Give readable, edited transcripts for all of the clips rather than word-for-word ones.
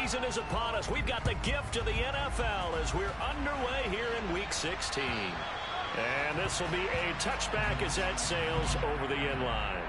season is upon us. We've got the gift of the NFL as we're underway here in Week 16. And this will be a touchback as that sails over the end line.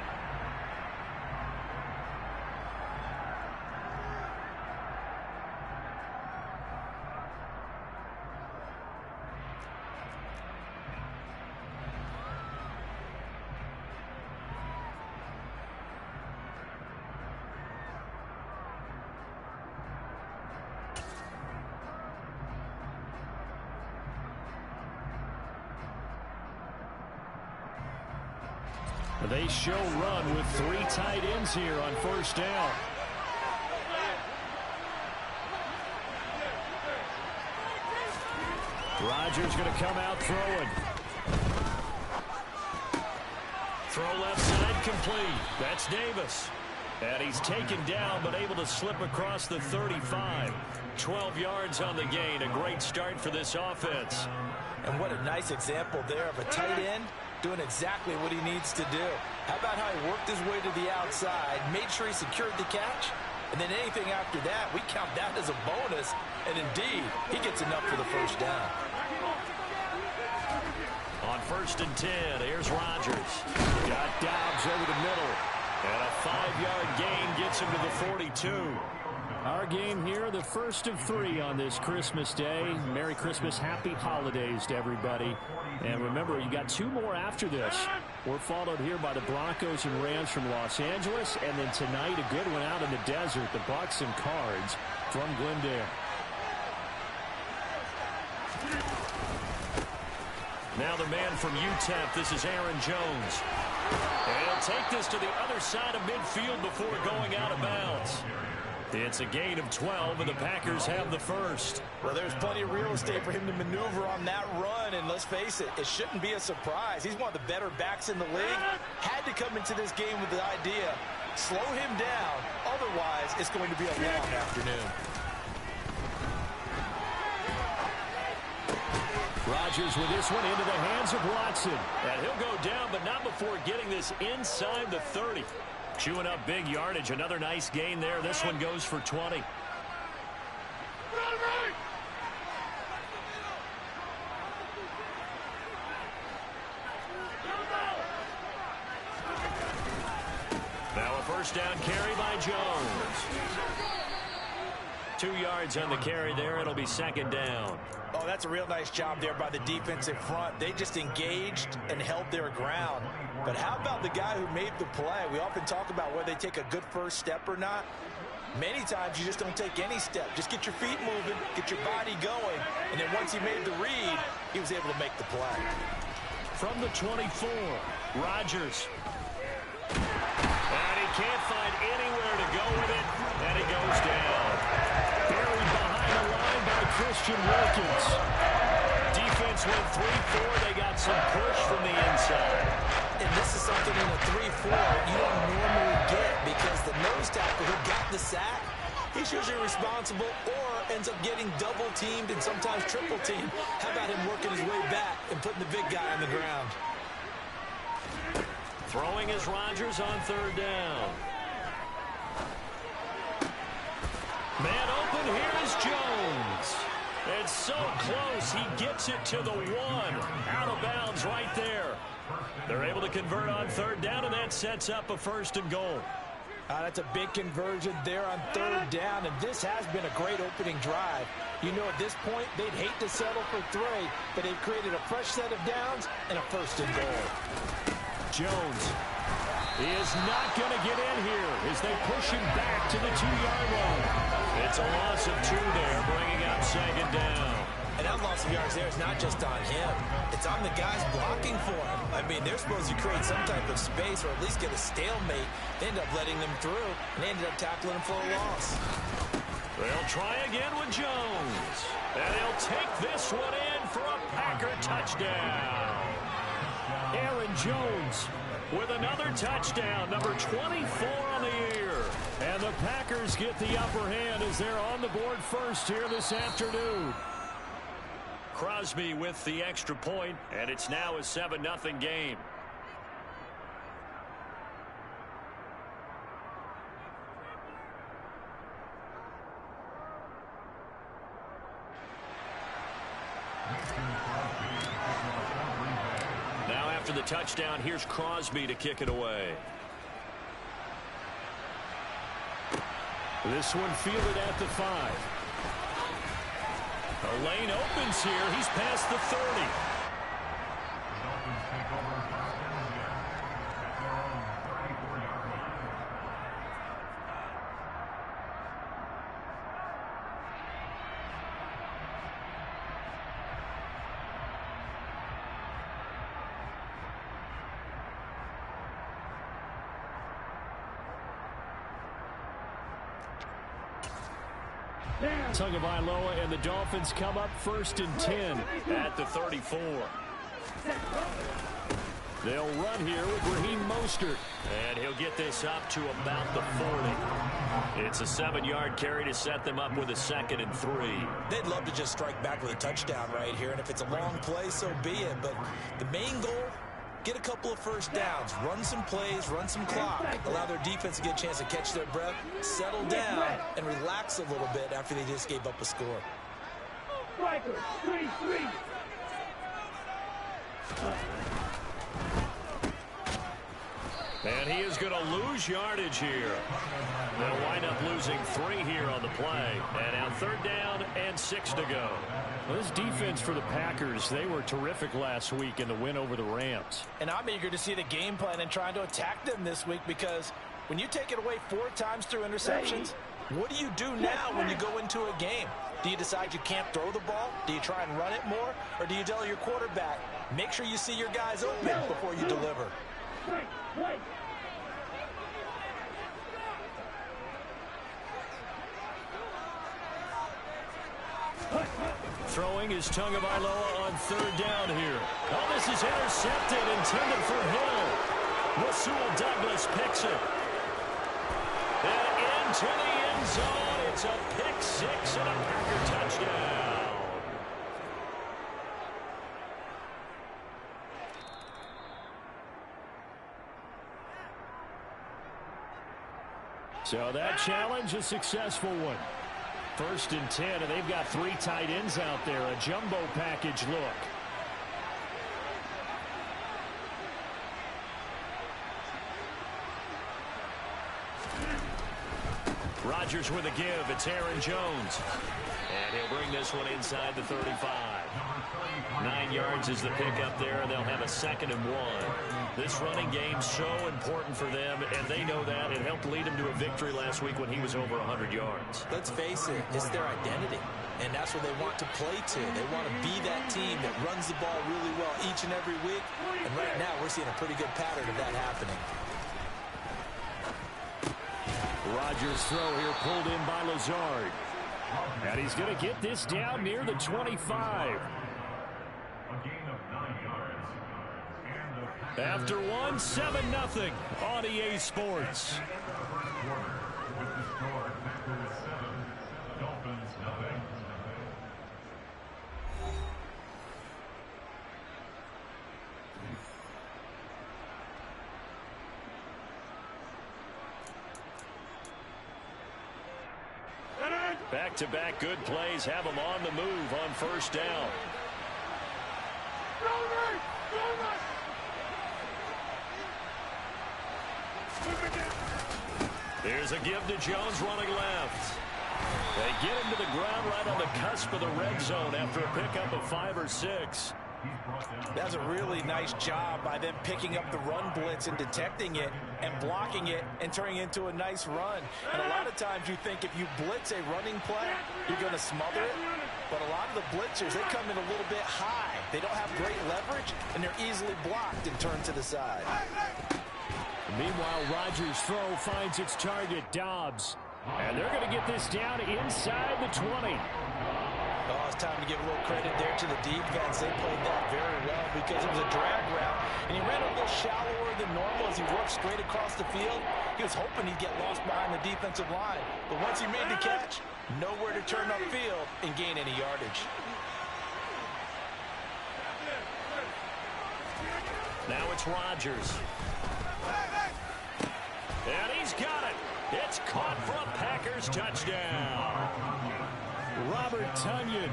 They show run with 3 tight ends here on first down. Rodgers going to come out throwing. Throw left side complete. That's Davis. And he's taken down but able to slip across the 35. 12 yards on the gain. A great start for this offense. And what a nice example there of a tight end doing exactly what he needs to do. How about how he worked his way to the outside, made sure he secured the catch, and then anything after that, we count that as a bonus. And indeed, he gets enough for the first down. On 1st and 10, here's Rodgers. Got Dobbs over the middle. And a 5-yard gain gets him to the 42. Our game here, the first of 3 on this Christmas Day. Merry Christmas, happy holidays to everybody. And remember, you got 2 more after this. We're followed here by the Broncos and Rams from Los Angeles. And then tonight, a good one out in the desert, the Bucs and Cards from Glendale. Now the man from UTEP, this is Aaron Jones. And he'll take this to the other side of midfield before going out of bounds. It's a gain of 12, and the Packers have the first. Well, there's plenty of real estate for him to maneuver on that run, and let's face it, it shouldn't be a surprise. He's one of the better backs in the league. Had to come into this game with the idea, slow him down, otherwise it's going to be a long afternoon. Rodgers with this one into the hands of Watson. And he'll go down, but not before getting this inside the 30. Chewing up big yardage. Another nice gain there. This one goes for 20. Now a first down carry by Jones. 2 yards on the carry there. It'll be 2nd down. Oh, that's a real nice job there by the defensive front. They just engaged and held their ground. But how about the guy who made the play? We often talk about whether they take a good first step or not. Many times you just don't take any step. Just get your feet moving, get your body going, and then once he made the read, he was able to make the play. From the 24, Rodgers. And he can't find anywhere to go with it, and he goes down. Buried behind the line by Christian Wilkins. Defense went 3-4. They got some push from the inside. And this is something in a 3-4 you don't normally get because the nose tackle who got the sack, he's usually responsible or ends up getting double-teamed and sometimes triple-teamed. How about him working his way back and putting the big guy on the ground? Throwing is Rodgers on 3rd down. Man open, here is Jones. It's so close, he gets it to the 1. Out of bounds right there. They're able to convert on 3rd down, and that sets up a 1st and goal. That's a big conversion there on 3rd down, and this has been a great opening drive. You know, at this point, they'd hate to settle for 3, but they've created a fresh set of downs and a 1st and goal. Jones is not going to get in here as they push him back to the 2-yard line. It's a loss of 2 there, bringing up 2nd down. And that loss of yards there is not just on him. It's on the guys blocking for him. I mean, they're supposed to create some type of space or at least get a stalemate. They end up letting them through, and they ended up tackling him for a loss. They'll try again with Jones. And he'll take this one in for a Packer touchdown. Aaron Jones with another touchdown, number 24 on the year. And the Packers get the upper hand as they're on the board first here this afternoon. Crosby with the extra point, and it's now a 7-0 game. the touchdown. Here's Crosby to kick it away. This one fielded at the 5. The lane opens here. He's past the 30. Tagovailoa and the Dolphins come up 1st and 10 at the 34. They'll run here with Raheem Mostert. And he'll get this up to about the 40. It's a 7-yard carry to set them up with a 2nd and 3. They'd love to just strike back with a touchdown right here, and if it's a long play, so be it. But the main goal, get a couple of first downs, run some plays, run some clock, allow their defense to get a chance to catch their breath, settle down, and relax a little bit after they just gave up a score. And he is going to lose yardage here. They'll wind up losing 3 here on the play. And now 3rd down and 6 to go. Well, this defense for the Packers, they were terrific last week in the win over the Rams. And I'm eager to see the game plan and trying to attack them this week, because when you take it away 4 times through interceptions, what do you do now when you go into a game? Do you decide you can't throw the ball? Do you try and run it more? Or do you tell your quarterback, make sure you see your guys open before you deliver? Throwing is Tagovailoa on 3rd down here. Oh, this is intercepted, intended for Hill. Rasul Douglas picks it. And into the end zone. It's a pick 6 and a Packer touchdown. So that challenge, a successful one. 1st and 10, and they've got 3 tight ends out there. A jumbo package look. Rodgers with a give. It's Aaron Jones. And he'll bring this one inside the 35. 9 yards is the pickup there, and they'll have a 2nd and 1. This running game's so important for them, and they know that. It helped lead them to a victory last week when he was over 100 yards. Let's face it, it's their identity, and that's what they want to play to. They want to be that team that runs the ball really well each and every week, and right now we're seeing a pretty good pattern of that happening. Rodgers' throw here pulled in by Lazard. And he's going to get this down near the 25. After one, 7-0 on EA Sports. Back-to-back good plays have them on the move on 1st down. Here's a give to Jones running left. They get him to the ground right on the cusp of the red zone after a pickup of 5 or 6. That's a really nice job by them picking up the run blitz and detecting it and blocking it and turning it into a nice run. And a lot of times you think if you blitz a running play, you're going to smother it. But a lot of the blitzers, they come in a little bit high. They don't have great leverage, and they're easily blocked and turned to the side. Meanwhile, Rodgers' throw finds its target, Dobbs. And they're going to get this down inside the 20. Oh, it's time to give a little credit there to the defense. They played that very well because it was a drag route, and he ran a little shallower than normal as he worked straight across the field. He was hoping he'd get lost behind the defensive line, but once he made the catch, nowhere to turn upfield and gain any yardage. Now it's Rodgers. And he's got it. It's caught for a Packers touchdown. Robert Tonyan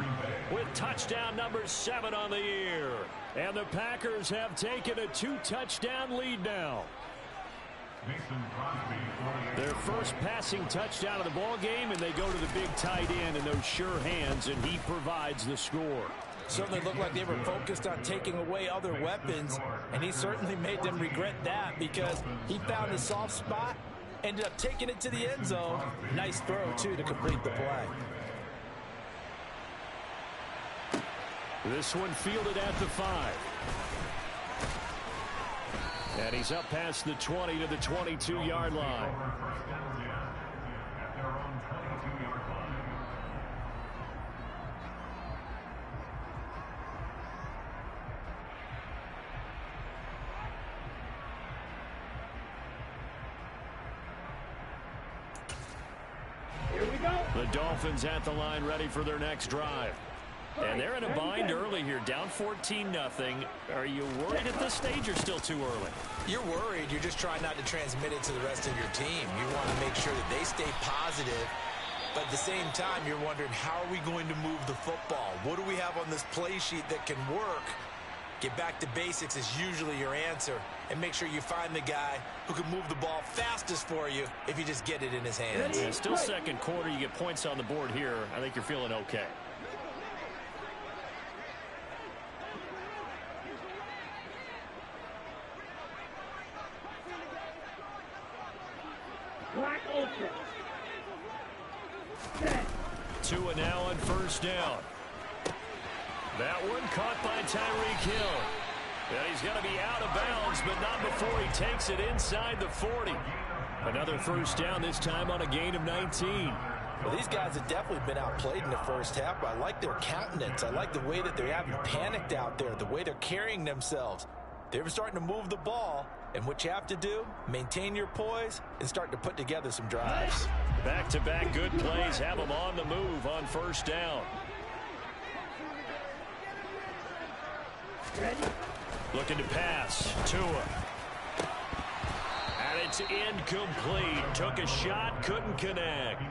with touchdown number 7 on the year. And the Packers have taken a 2-touchdown lead now. Their first passing touchdown of the ball game, and they go to the big tight end in those sure hands, and he provides the score. Certainly looked like they were focused on taking away other weapons, and he certainly made them regret that because he found the soft spot, ended up taking it to the end zone. Nice throw, too, to complete the play. This one fielded at the 5. And he's up past the 20 to the 22-yard line. Here we go. The Dolphins at the line, ready for their next drive. And they're in a bind early here, down 14-0. Are you worried at this stage or still too early? You're worried. You're just trying not to transmit it to the rest of your team. You want to make sure that they stay positive. But at the same time, you're wondering, how are we going to move the football? What do we have on this play sheet that can work? Get back to basics is usually your answer. And make sure you find the guy who can move the ball fastest for you if you just get it in his hands. Yeah, still second quarter. You get points on the board here. I think you're feeling okay. Tua now on first down. That one caught by Tyreek Hill. And he's going to be out of bounds, but not before he takes it inside the 40. Another first down, this time on a gain of 19. Well, these guys have definitely been outplayed in the first half, but I like their countenance. I like the way that they haven't panicked out there, the way they're carrying themselves. They're starting to move the ball, and what you have to do, maintain your poise and start to put together some drives. Back-to-back good plays have them on the move on first down. Ready? Looking to pass. Tua. And it's incomplete. Took a shot, couldn't connect.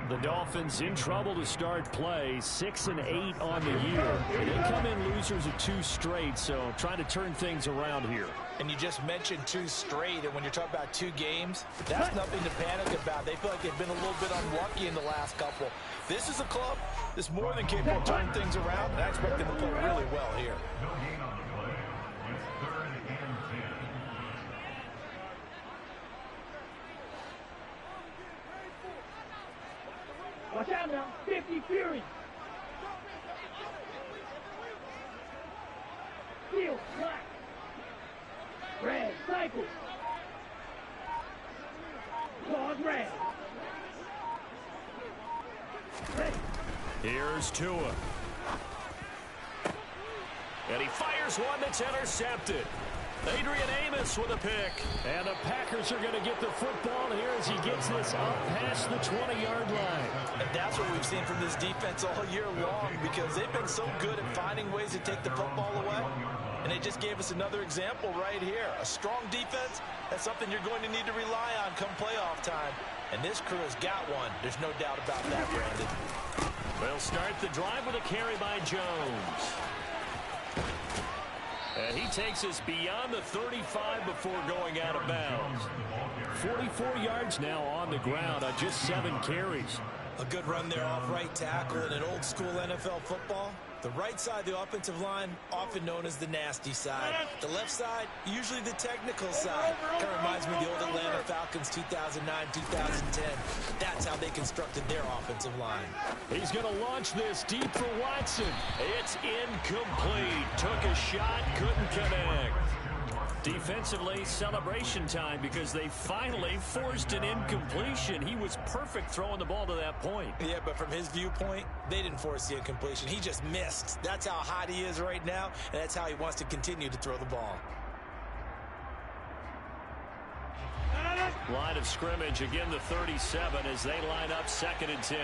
The Dolphins in trouble to start play, 6-8 on the year. They come in losers of 2 straight, so trying to turn things around here. And you just mentioned 2 straight, and when you're talking about 2 games, that's nothing to panic about. They feel like they've been a little bit unlucky in the last couple. This is a club that's more than capable of turning things around, and I expect them to play really well here. Watch out now. 50 Fury. Field, black. Red, cycle. Pause, red. Ready. Here's Tua. And he fires one that's intercepted. Adrian Amos with a pick. And the Packers are going to get the football here as he gets this up past the 20-yard line. And that's what we've seen from this defense all year long, because they've been so good at finding ways to take the football away. And they just gave us another example right here. A strong defense, that's something you're going to need to rely on come playoff time. And this crew has got one. There's no doubt about that, Brandon. They'll start the drive with a carry by Jones. And he takes us beyond the 35 before going out of bounds. 44 yards now on the ground on just 7 carries. A good run there off right tackle in an old school NFL football. The right side of the offensive line, often known as the nasty side. The left side, usually the technical side. Kind of reminds me of the old Atlanta Falcons 2009, 2010. That's how they constructed their offensive line. He's going to launch this deep for Watson. It's incomplete. Took a shot, couldn't connect. Defensively, celebration time because they finally forced an incompletion. He was perfect throwing the ball to that point. Yeah, but from his viewpoint, they didn't force the incompletion. He just missed. That's how hot he is right now, and that's how he wants to continue to throw the ball. Line of scrimmage, again the 37 as they line up 2nd and 10.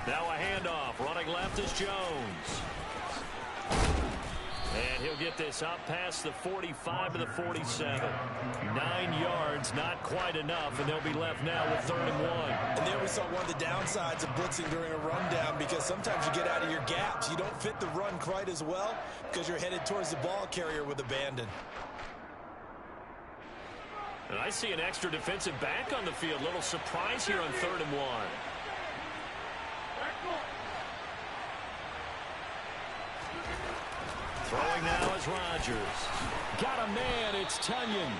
Now a handoff. Running left is Jones. And he'll get this up past the 45 to the 47. 9 yards, not quite enough, and they'll be left now with 3rd and 1. And there we saw one of the downsides of blitzing during a rundown, because sometimes you get out of your gaps. You don't fit the run quite as well because you're headed towards the ball carrier with abandon. And I see an extra defensive back on the field. Little surprise here on 3rd and 1. Throwing now is Rodgers. Got a man, it's Tunyon.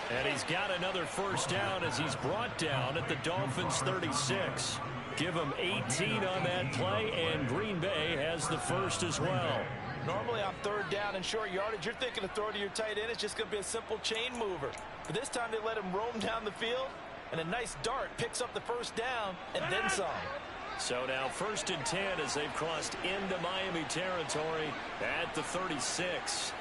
And he's got another first down as he's brought down at the Dolphins' 36. Give him 18 on that play, and Green Bay has the first as well. Normally on 3rd down and short yardage, you're thinking of throwing to your tight end. It's just going to be a simple chain mover. But this time they let him roam down the field, and a nice dart picks up the first down and then some. So now 1st and 10 as they've crossed into Miami territory at the 36.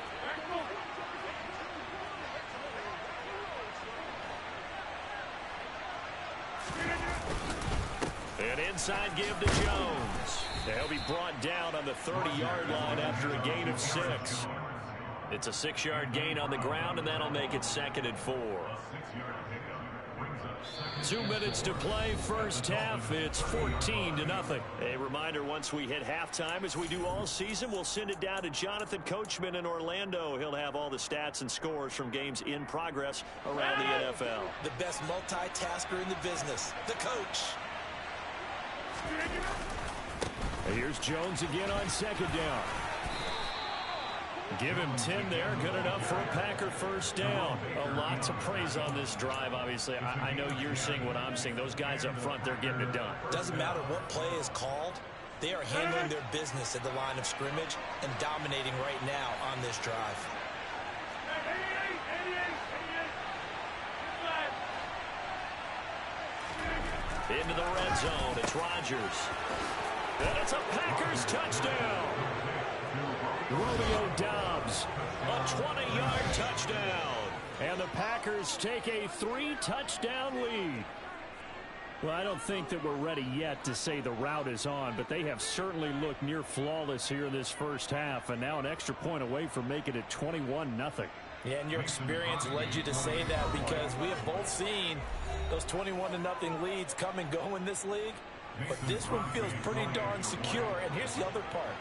An inside give to Jones. They'll be brought down on the 30-yard line after a gain of 6. It's a 6-yard gain on the ground, and that'll make it 2nd and 4. 2 minutes to play, first half. It's 14-0. A reminder, once we hit halftime, as we do all season, we'll send it down to Jonathan Coachman in Orlando. He'll have all the stats and scores from games in progress around the NFL. The best multitasker in the business, the coach. Here's Jones again on 2nd down. Give him 10 there. Good enough for a Packer first down. A lot to praise on this drive, obviously. I know you're seeing what I'm seeing. Those guys up front, they're getting it done. Doesn't matter what play is called. They are handling their business at the line of scrimmage and dominating right now on this drive. Into the red zone. It's Rodgers. And it's a Packers touchdown. Romeo Doubs, a 20-yard touchdown. And the Packers take a 3-touchdown lead. Well, I don't think that we're ready yet to say the route is on, but they have certainly looked near flawless here in this first half, and now an extra point away from making it 21-0. Yeah, and your experience led you to say that, because we have both seen those 21-0 leads come and go in this league. But this one feels pretty darn secure. And here's the other part.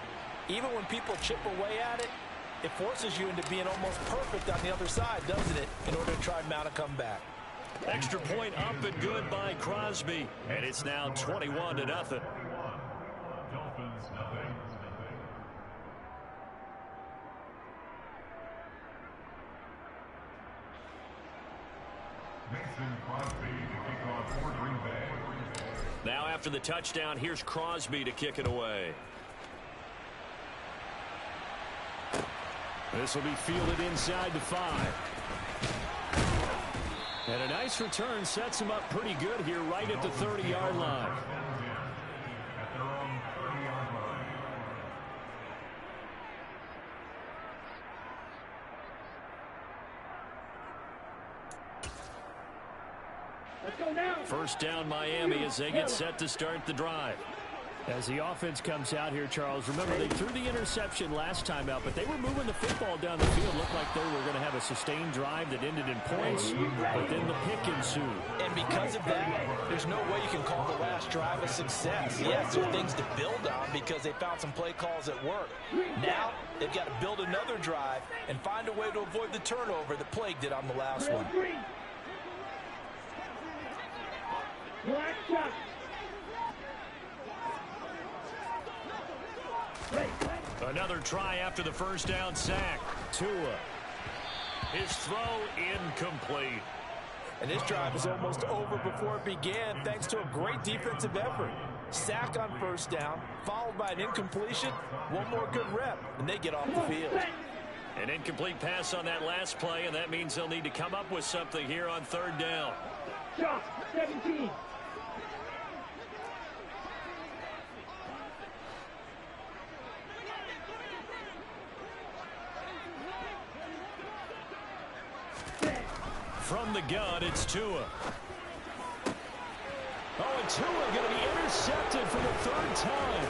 Even when people chip away at it, it forces you into being almost perfect on the other side, doesn't it, in order to try and mount a comeback. Extra point up and good by Crosby. And it's now 21-0. Now after the touchdown, here's Crosby to kick it away. This will be fielded inside the 5. And a nice return sets him up pretty good here right at the 30-yard line. First down Miami as they get set to start the drive. As the offense comes out here, Charles, remember they threw the interception last time out, but they were moving the football down the field. Looked like they were going to have a sustained drive that ended in points, but then the pick ensued. And because of that, there's no way you can call the last drive a success. Yes, there are things to build on because they found some play calls that work. Now, they've got to build another drive and find a way to avoid the turnover that plagued it on the last one. Black shot. Another try after the first down sack. Tua. His throw incomplete. And this drive is almost over before it began thanks to a great defensive effort. Sack on first down, followed by an incompletion. One more good rep, and they get off the field. An incomplete pass on that last play, and that means they'll need to come up with something here on third down. Shot 17. From the gun, it's Tua. Oh, and Tua going to be intercepted for the third time.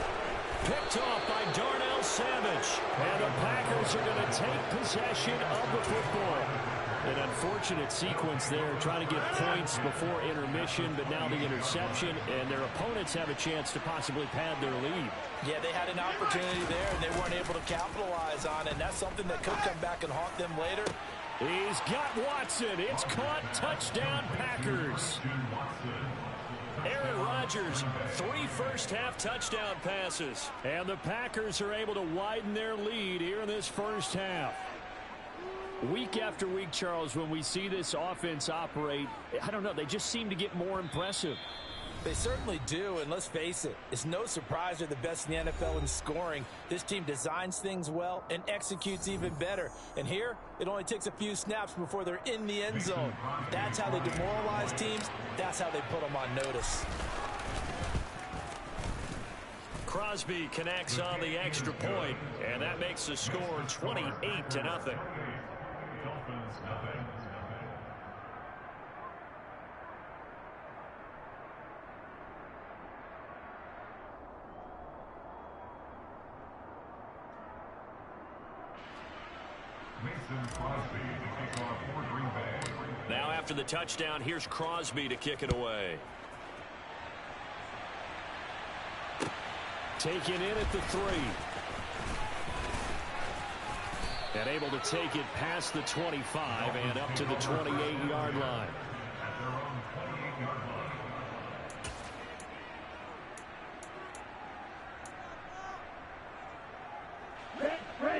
Picked off by Darnell Savage. And the Packers are going to take possession of the football. An unfortunate sequence there, trying to get points before intermission, but now the interception, and their opponents have a chance to possibly pad their lead. Yeah, they had an opportunity there, and they weren't able to capitalize on it, and that's something that could come back and haunt them later. He's got Watson. It's caught. Touchdown, Packers. Aaron Rodgers, 3 first-half touchdown passes. And the Packers are able to widen their lead here in this first half. Week after week, Charles, when we see this offense operate, I don't know, they just seem to get more impressive. They certainly do, and let's face it, it's no surprise they're the best in the NFL in scoring. This team designs things well and executes even better. And here, it only takes a few snaps before they're in the end zone. That's how they demoralize teams. That's how they put them on notice. Crosby connects on the extra point, and that makes the score 28-0. Now after the touchdown, here's Crosby to kick it away. Taken in at the 3. And able to take it past the 25 and up to the 28-yard line.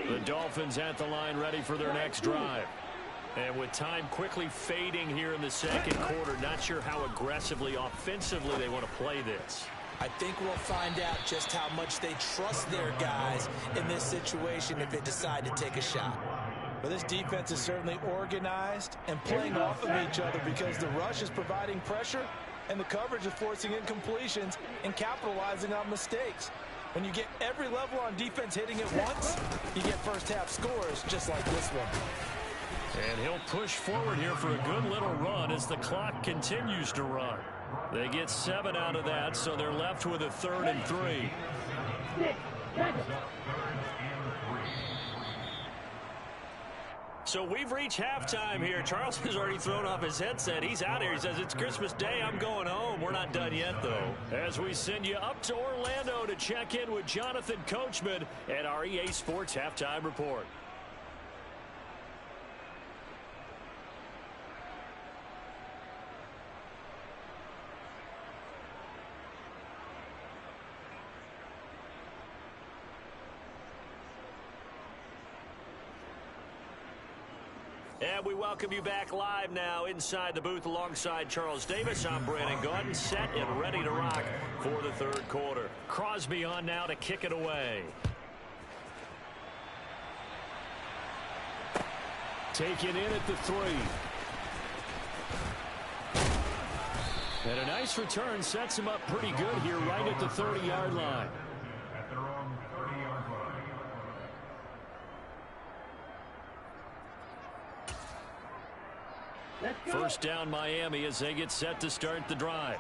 The Dolphins at the line, ready for their next drive. And with time quickly fading here in the second quarter, not sure how aggressively, offensively they want to play this. I think we'll find out just how much they trust their guys in this situation if they decide to take a shot. But this defense is certainly organized and playing off of each other because the rush is providing pressure and the coverage is forcing incompletions and capitalizing on mistakes. When you get every level on defense hitting at once, you get first-half scores just like this one. And he'll push forward here for a good little run as the clock continues to run. They get 7 out of that, so they're left with a 3rd and 3. So we've reached halftime here. Charles has already thrown off his headset. He's out here. He says, it's Christmas Day. I'm going home. We're not done yet, though. As we send you up to Orlando to check in with Jonathan Coachman at our EA Sports Halftime Report. And we welcome you back live now inside the booth alongside Charles Davis. I'm Brandon Gaudin, set and ready to rock for the third quarter. Crosby on now to kick it away. Taken in at the 3. And a nice return sets him up pretty good here right at the 30-yard line. First down Miami as they get set to start the drive.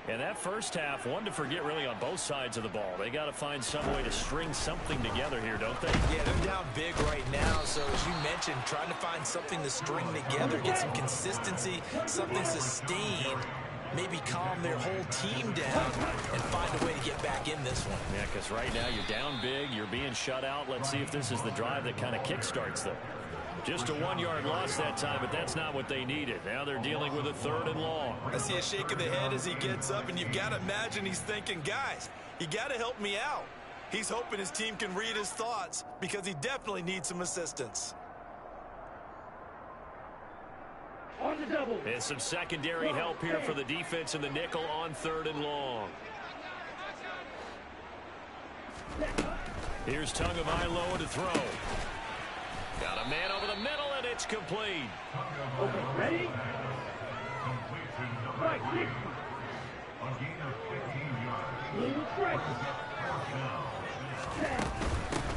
And that first half, one to forget really on both sides of the ball. They got to find some way to string something together here, don't they? Yeah, they're down big right now. So as you mentioned, trying to find something to string together, get some consistency, something sustained, maybe calm their whole team down and find a way to get back in this one. Yeah, because right now you're down big, you're being shut out. Let's see if this is the drive that kind of kickstarts them. Just a 1-yard loss that time, but that's not what they needed. Now they're dealing with a 3rd and long. I see a shake of the head as he gets up, and you've got to imagine he's thinking, guys, you got to help me out. He's hoping his team can read his thoughts because he definitely needs some assistance. On the double. And some secondary help here for the defense in the nickel on 3rd and long. Here's Tagovailoa to throw. Got a man over the middle, and it's complete. Okay, ready? Right, 60. Little strike.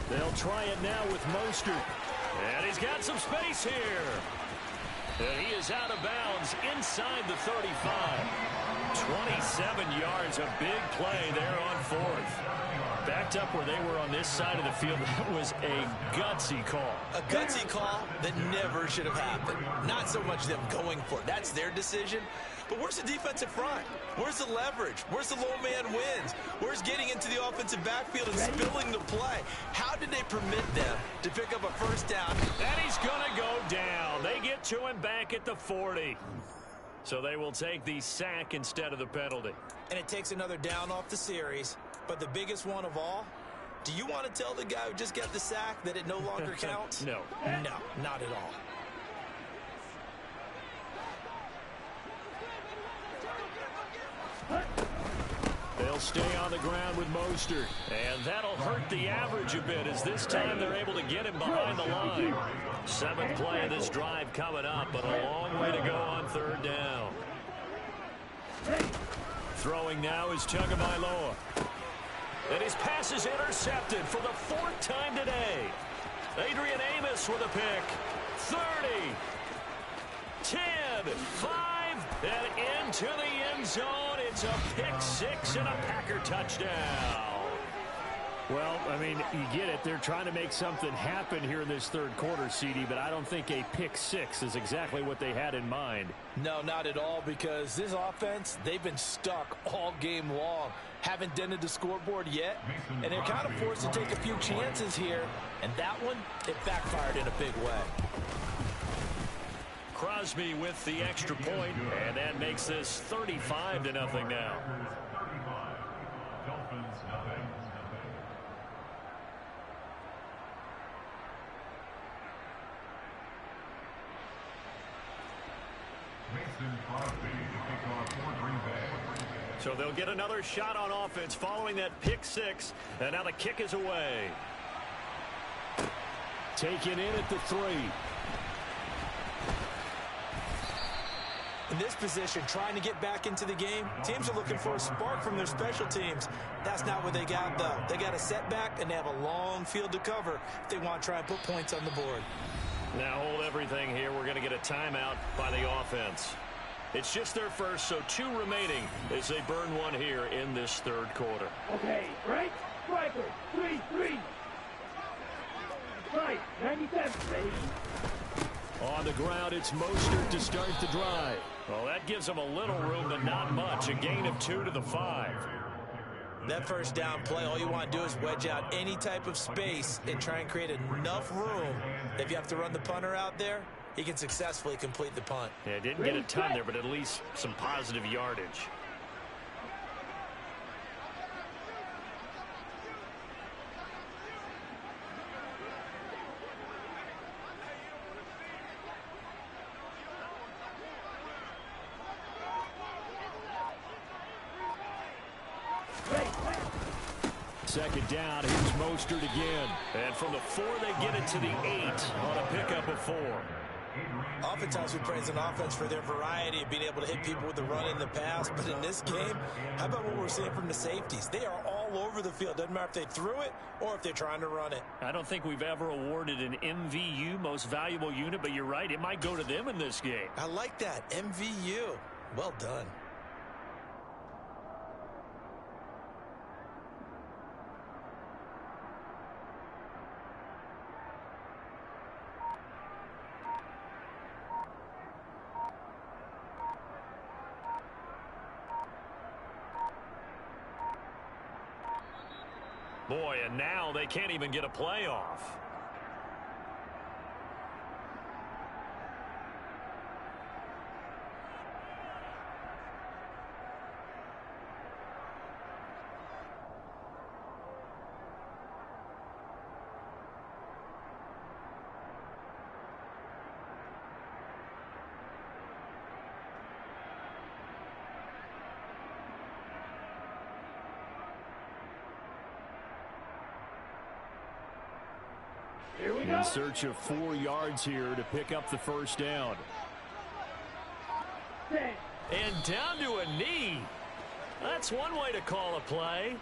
They'll try it now with Mostert. And he's got some space here. And he is out of bounds inside the 35. 27 yards, a big play there on fourth. Backed up where they were on this side of the field. That was a gutsy call. A gutsy call that never should have happened. Not so much them going for it. That's their decision. But where's the defensive front? Where's the leverage? Where's the low man wins? Where's getting into the offensive backfield and spilling the play? How did they permit them to pick up a first down? And he's going to go down. They get to him back at the 40. So they will take the sack instead of the penalty. And it takes another down off the series. But the biggest one of all, do you want to tell the guy who just got the sack that it no longer counts? No. No, not at all. They'll stay on the ground with Mostert. And that'll hurt the average a bit as this time they're able to get him behind the line. 7th play of this drive coming up, but a long way to go on 3rd down. Throwing now is Tagovailoa. And his pass is intercepted for the 4th time today. Adrian Amos with a pick. 30, 10, 5, and into the end zone. It's a pick 6 and a Packer touchdown. Well, I mean, you get it. They're trying to make something happen here in this 3rd quarter, CD, but I don't think a pick 6 is exactly what they had in mind. No, not at all, because this offense, they've been stuck all game long. Haven't dented the scoreboard yet, and they're kind of forced to take a few chances here, and that one, it backfired in a big way. Crosby with the extra point, and that makes this 35-0 now. So they'll get another shot on offense following that pick 6, and now the kick is away. Taken in at the 3. In this position, trying to get back into the game, teams are looking for a spark from their special teams. That's not what they got, though. They got a setback, and they have a long field to cover if they want to try and put points on the board. Now hold everything here. We're going to get a timeout by the offense. It's just their first, so 2 remaining as they burn one here in this 3rd quarter. Okay, right? Striker, 3-3. Right, 97, baby. On the ground, it's Mostert to start the drive. Well, that gives them a little room, but not much. A gain of 2 to the 5. That first down play, all you want to do is wedge out any type of space and try and create enough room. If you have to run the punter out there, he can successfully complete the punt. Yeah, didn't get a ton there, but at least some positive yardage. Second down, here's Mostert again. And from the 4, they get it to the 8 on a pickup of 4. Oftentimes we praise an offense for their variety of being able to hit people with the run in the pass, but in this game, how about what we're seeing from the safeties? They are all over the field. Doesn't matter if they threw it or if they're trying to run it. I don't think we've ever awarded an MVU, most valuable unit, but you're right, it might go to them in this game. I like that, MVU. Well done. Boy, and now they can't even get a playoff. In search of 4 yards here to pick up the first down. And down to a knee. That's one way to call a play.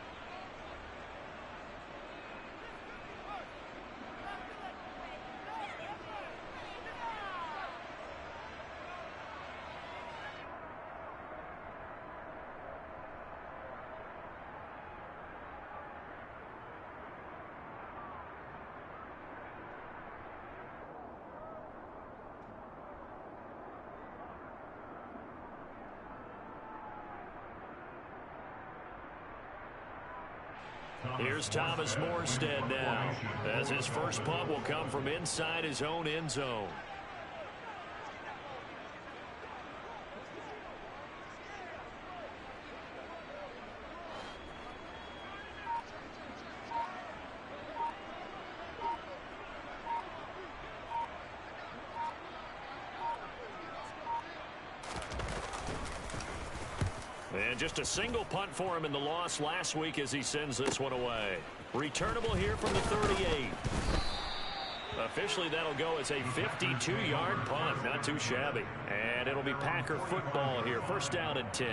Here's Thomas Morstead now, as his first punt will come from inside his own end zone. And just a single punt for him in the loss last week as he sends this one away. Returnable here from the 38. Officially, that'll go as a 52-yard punt. Not too shabby. And it'll be Packer football here. First down and 10.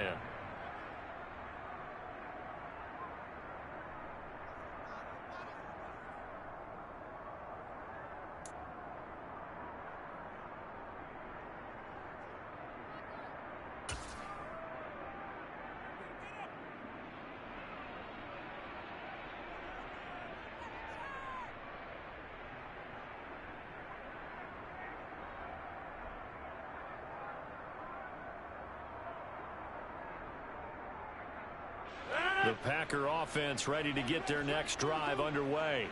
The Packer offense ready to get their next drive underway.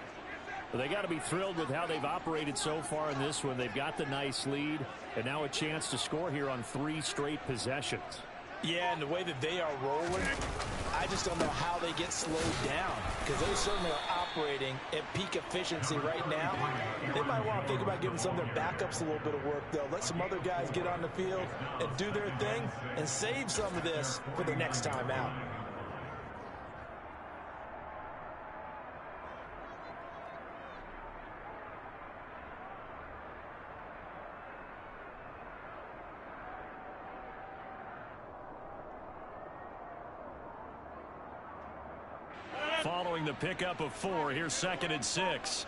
They got to be thrilled with how they've operated so far in this one. They've got the nice lead, and now a chance to score here on 3 straight possessions. Yeah, and the way that they are rolling, I just don't know how they get slowed down, because they certainly are operating at peak efficiency right now. They might want to think about giving some of their backups a little bit of work, though. Let some other guys get on the field and do their thing and save some of this for the next time out. Following the pickup of 4, here's 2nd and 6.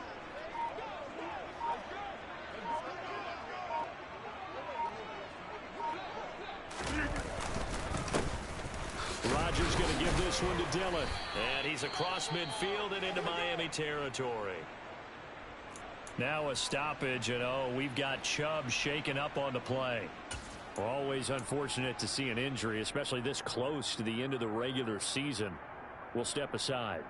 Rodgers going to give this one to Dillon. And he's across midfield and into Miami territory. Now a stoppage, and we've got Chubb shaken up on the play. Always unfortunate to see an injury, especially this close to the end of the regular season. We'll step aside.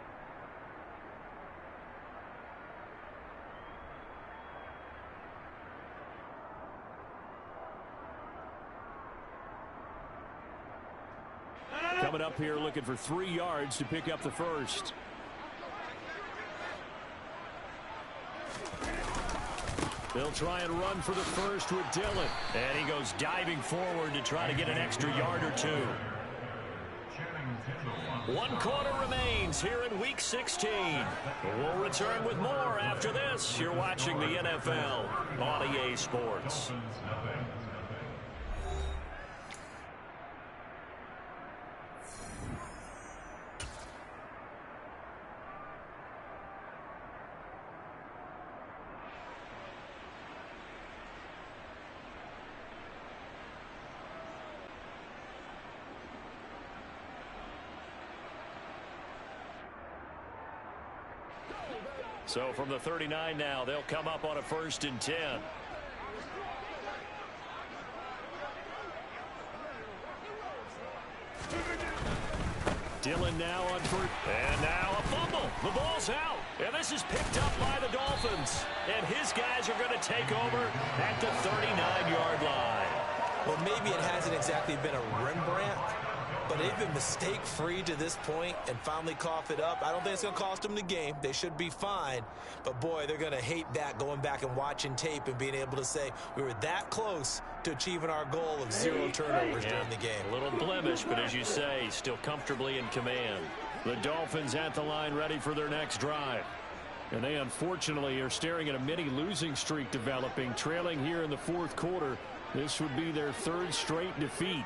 Coming up here looking for 3 yards to pick up the first. They'll try and run for the first with Dillon. And he goes diving forward to try to get an extra yard or 2. 1 quarter remains here in Week 16. We'll return with more after this. You're watching the NFL on EA Sports. So from the 39 now, they'll come up on a 1st and 10. Dillon now on first. And now a fumble. The ball's out. And this is picked up by the Dolphins. And his guys are going to take over at the 39-yard line. Well, maybe it hasn't exactly been a Rembrandt, but they've been mistake-free to this point and finally cough it up. I don't think it's going to cost them the game. They should be fine. But, boy, they're going to hate that, going back and watching tape and being able to say we were that close to achieving our goal of 0 turnovers during the game. A little blemish, but as you say, still comfortably in command. The Dolphins at the line ready for their next drive. And they, unfortunately, are staring at a mini losing streak developing, trailing here in the 4th quarter. This would be their 3rd straight defeat.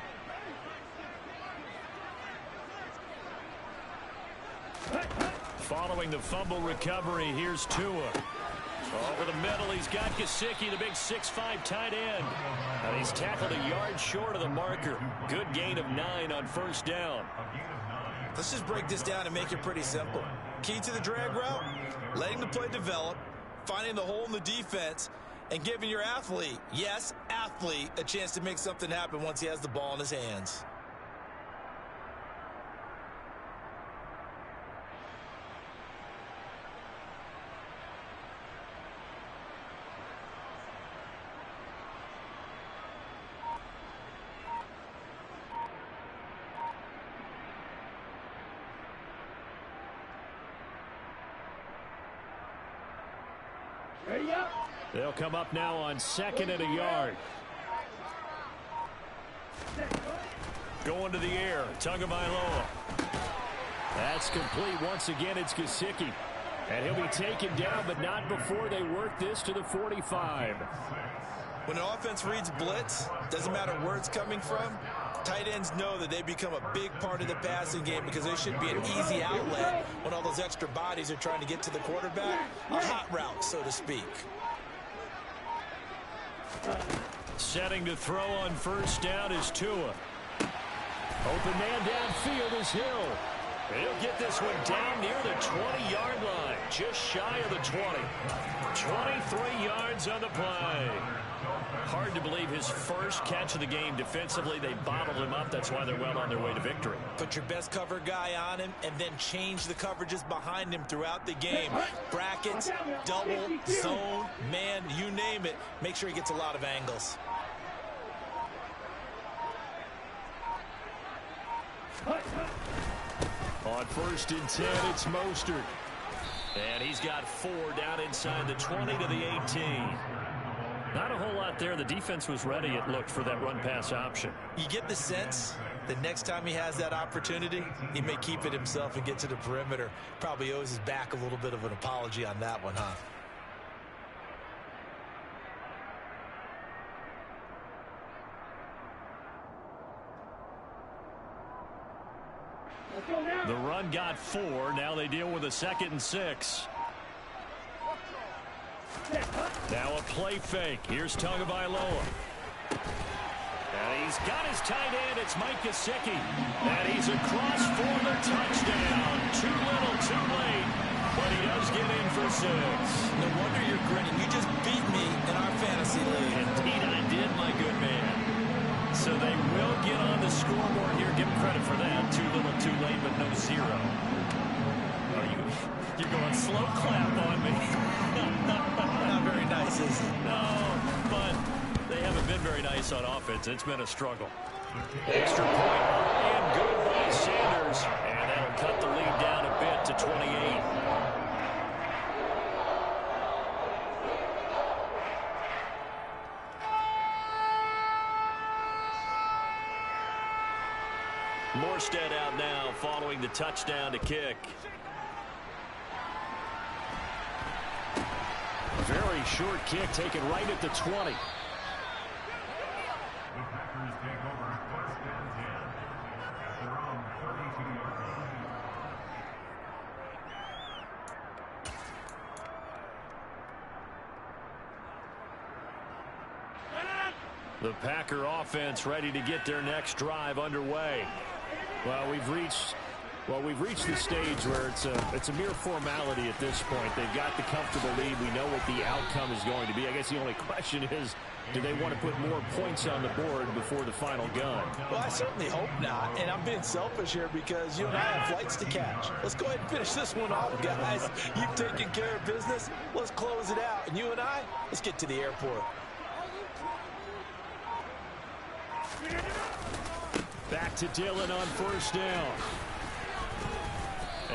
Following the fumble recovery, here's Tua. Over the middle, he's got Gesicki, the big 6'5" tight end. And he's tackled a yard short of the marker. Good gain of 9 on 1st down. Let's just break this down and make it pretty simple. Key to the drag route, letting the play develop, finding the hole in the defense, and giving your athlete, yes, athlete, a chance to make something happen once he has the ball in his hands. Ready up. They'll come up now on 2nd and a yard. Going to the air. Tagovailoa. That's complete. Once again, it's Gesicki. And he'll be taken down, but not before they work this to the 45. When an offense reads blitz, doesn't matter where it's coming from, tight ends know that they become a big part of the passing game because they should be an easy outlet when all those extra bodies are trying to get to the quarterback. A hot route, so to speak. Setting to throw on 1st down is Tua. Open man downfield is Hill. He'll get this one down near the 20-yard line, just shy of the 20. 23 yards on the play. Hard to believe his first catch of the game defensively. They bottled him up. That's why they're well on their way to victory. Put your best cover guy on him and then change the coverages behind him throughout the game. Brackets, double, zone, man, you name it. Make sure he gets a lot of angles. On 1st and 10, it's Mostert. And he's got 4 down inside the 20 to the 18. Not a whole lot there. The defense was ready, it looked, for that run-pass option. You get the sense that next time he has that opportunity, he may keep it himself and get to the perimeter. Probably owes his back a little bit of an apology on that one, huh? The run got 4. Now they deal with a 2nd and 6. Now a play fake. Here's Tagovailoa. And he's got his tight end. It's Mike Gesicki. And he's across for the touchdown. Too little, too late. But he does get in for 6. No wonder you're grinning. You just beat me in our fantasy league. Indeed I did, my good man. So they will get on the scoreboard here. Give him credit for that. Too little, too late, but no 0. Oh, you're going slow clap on me. Not very nice, is it? No, but they haven't been very nice on offense. It's been a struggle. Extra point and good by Sanders. And that'll cut the lead down a bit to 28. Morstead out now following the touchdown to kick. Very short kick taken right at the 20. The Packer offense ready to get their next drive underway. Well, we've reached the stage where it's a mere formality at this point. They've got the comfortable lead. We know what the outcome is going to be. I guess the only question is, do they want to put more points on the board before the final gun? Well, I certainly hope not. And I'm being selfish here because you and I have flights to catch. Let's go ahead and finish this one off, guys. You've taken care of business. Let's close it out. And you and I, let's get to the airport. Back to Dillon on 1st down.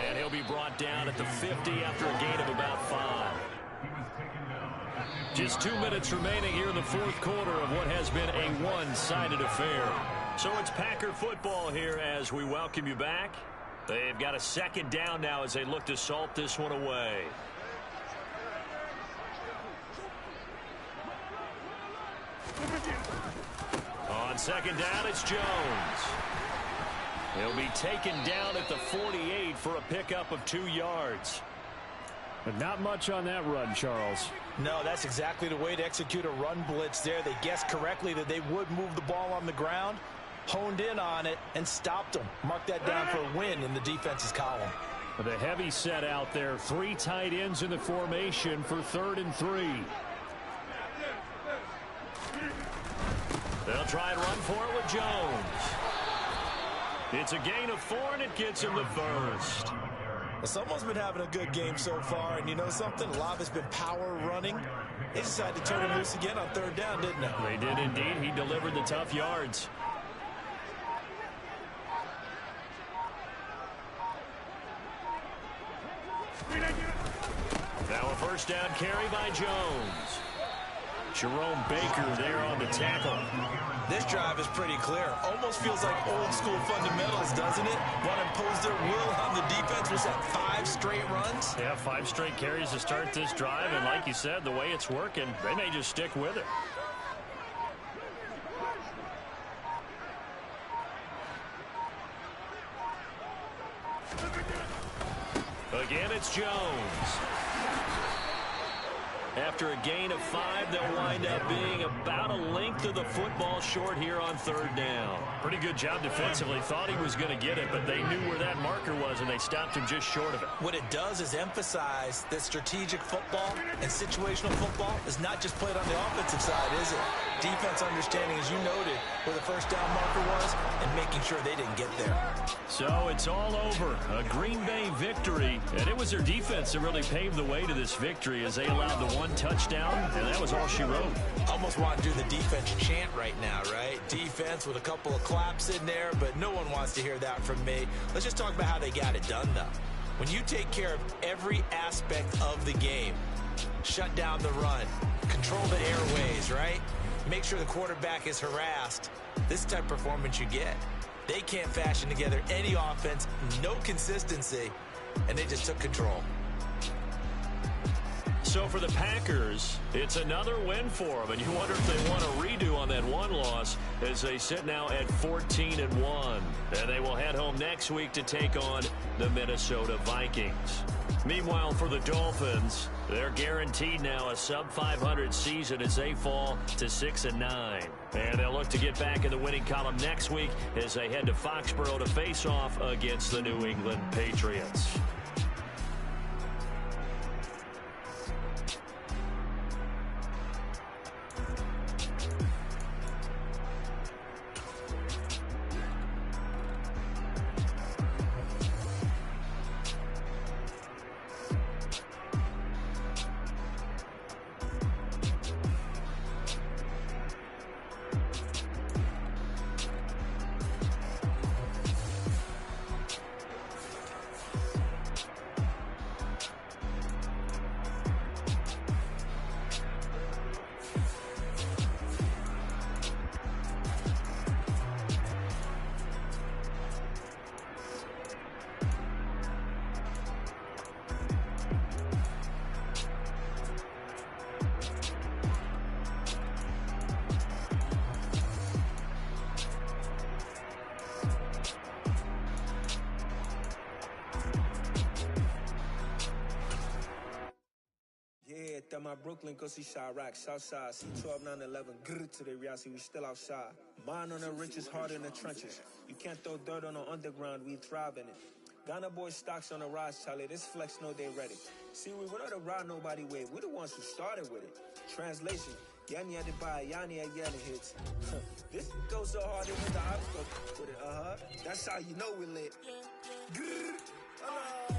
And he'll be brought down at the 50 after a gain of about 5. Just 2 minutes remaining here in the 4th quarter of what has been a one-sided affair. So it's Packer football here as we welcome you back. They've got a 2nd down now as they look to salt this one away. On 2nd down, it's Jones. He'll be taken down at the 48 for a pickup of 2 yards. But not much on that run, Charles. No, that's exactly the way to execute a run blitz there. They guessed correctly that they would move the ball on the ground, honed in on it, and stopped them. Mark that down for a win in the defense's column. The heavy set out there. 3 tight ends in the formation for 3rd and 3. They'll try and run for it with Jones. It's a gain of 4, and it gets him the 1st. Well, someone's been having a good game so far, and you know something? A lot of it's been power running. They decided to turn him loose again on 3rd down, didn't they? They did indeed. He delivered the tough yards. Now a first down carry by Jones. Jerome Baker there on the tackle. This drive is pretty clear. Almost feels like old school fundamentals, doesn't it? Want to impose their will on the defense. Was that 5 straight runs? Yeah, 5 straight carries to start this drive. And like you said, the way it's working, they may just stick with it. Again, it's Jones. After a gain of 5, they'll wind up being about a length of the football short here on third down. Pretty good job defensively. Thought he was going to get it, but they knew where that marker was, and they stopped him just short of it. What it does is emphasize that strategic football and situational football is not just played on the offensive side, is it? Defense understanding, as you noted, where the first down marker was and making sure they didn't get there. So it's all over. A Green Bay victory, and it was their defense that really paved the way to this victory as they allowed the 1 touchdown, and that was all she wrote. Almost want to do the defense chant right now, right? Defense with a couple of claps in there, but no one wants to hear that from me. Let's just talk about how they got it done, though. When you take care of every aspect of the game, shut down the run, control the airways, right? Make sure the quarterback is harassed. This is the type of performance you get. They can't fashion together any offense, no consistency, and they just took control. So for the Packers, it's another win for them, and you wonder if they want a redo on that 1 loss as they sit now at 14-1. And they will head home next week to take on the Minnesota Vikings. Meanwhile, for the Dolphins, they're guaranteed now a sub-500 season as they fall to 6-9. And they'll look to get back in the winning column next week as they head to Foxborough to face off against the New England Patriots. My Brooklyn, go see Chirac, Southside, C12, 911, grrr to the reality, we still outside. Mine on the richest, heart in the trenches. You can't throw dirt on the underground, we thrive in it. Ghana boys stocks on the rise, Charlie, this flex know they ready. See, we were not a ride nobody wave, we the ones who started with it. Translation, Yanni had to buy, Yanni had yelling hits. This goes so hard, even the obstacle with it, that's how you know we lit. Grrr,